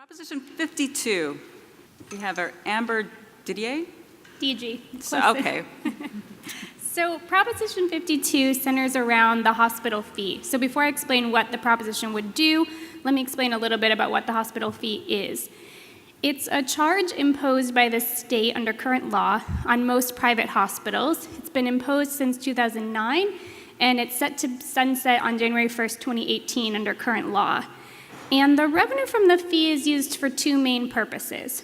Proposition 52, we have our Amber Didier. DG. Okay. So Proposition 52 centers around the hospital fee. So before I explain what the proposition would do, let me explain a little bit about what the hospital fee is. It's a charge imposed by the state under current law on most private hospitals. It's been imposed since 2009, and it's set to sunset on January 1st, 2018 under current law. And the revenue from the fee is used for two main purposes.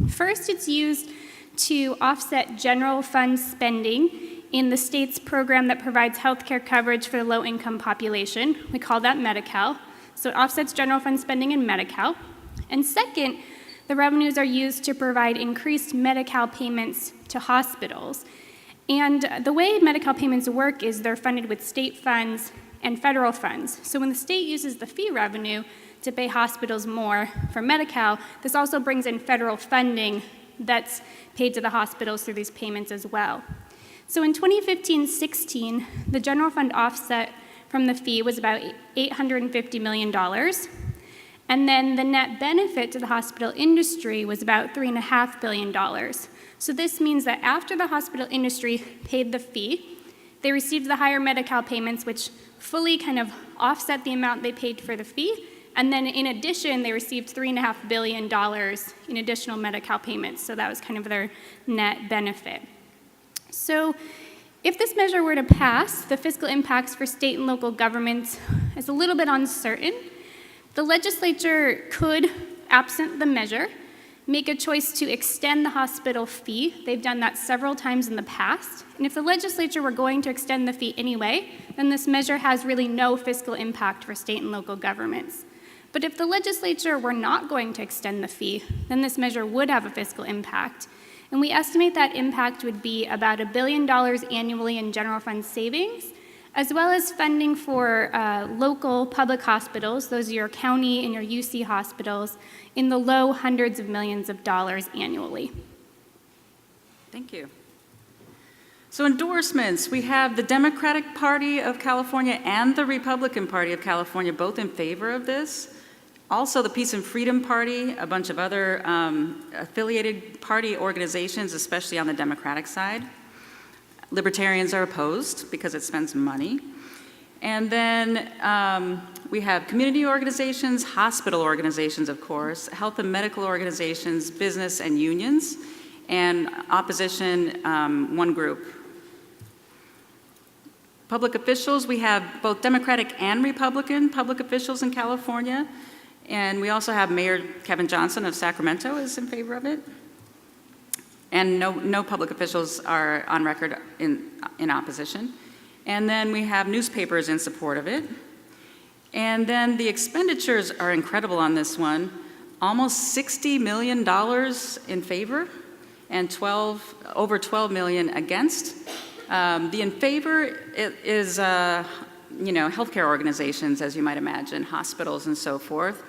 First, it's used to offset general fund spending in the state's program that provides healthcare coverage for the low-income population. We call that Medi-Cal. So it offsets general fund spending in Medi-Cal. And second, the revenues are used to provide increased Medi-Cal payments to hospitals. And the way Medi-Cal payments work is they're funded with state funds and federal funds. So when the state uses the fee revenue to pay hospitals more for Medi-Cal, this also brings in federal funding that's paid to the hospitals through these payments as well. So in 2015-16, the general fund offset from the fee was about $850 million. And then the net benefit to the hospital industry was about $3.5 billion. So this means that after the hospital industry paid the fee, they received the higher Medi-Cal payments, which fully kind of offset the amount they paid for the fee. And then in addition, they received $3.5 billion in additional Medi-Cal payments. So that was kind of their net benefit. So if this measure were to pass, the fiscal impacts for state and local governments is a little bit uncertain. The legislature could, absent the measure, make a choice to extend the hospital fee. They've done that several times in the past. And if the legislature were going to extend the fee anyway, then this measure has really no fiscal impact for state and local governments. But if the legislature were not going to extend the fee, then this measure would have a fiscal impact. And we estimate that impact would be about $1 billion annually in general fund savings, as well as funding for local public hospitals, those are your county and your UC hospitals, in the low hundreds of millions of dollars annually. Thank you. So endorsements, we have the Democratic Party of California and the Republican Party of California both in favor of this. Also the Peace and Freedom Party, a bunch of other affiliated party organizations, especially on the Democratic side. Libertarians are opposed because it spends money. And then we have community organizations, hospital organizations, of course, health and medical organizations, business and unions, and opposition, one group. Public officials, we have both Democratic and Republican public officials in California. And we also have Mayor Kevin Johnson of Sacramento is in favor of it. And no public officials are on record in opposition. And then we have newspapers in support of it. And then the expenditures are incredible on this one. Almost $60 million in favor and over $12 million against. The in favor is healthcare organizations, as you might imagine, hospitals and so forth.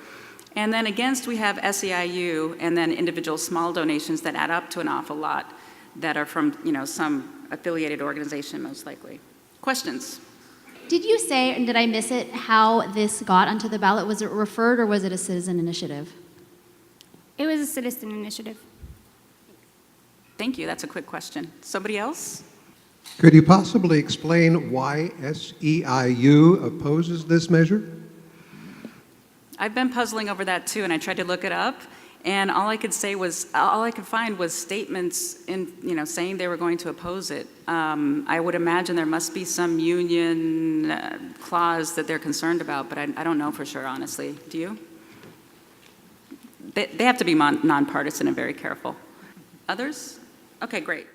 And then against, we have SEIU, and then individual small donations that add up to an awful lot that are from, some affiliated organization, most likely. Questions? Did you say, and did I miss it, how this got onto the ballot? Was it referred or was it a citizen initiative? It was a citizen initiative. Thank you. That's a quick question. Somebody else? Could you possibly explain why SEIU opposes this measure? I've been puzzling over that too, and I tried to look it up, and all I could find was statements in, saying they were going to oppose it. I would imagine there must be some union clause that they're concerned about, but I don't know for sure, honestly. Do you? They have to be nonpartisan and very careful. Others? Okay, great.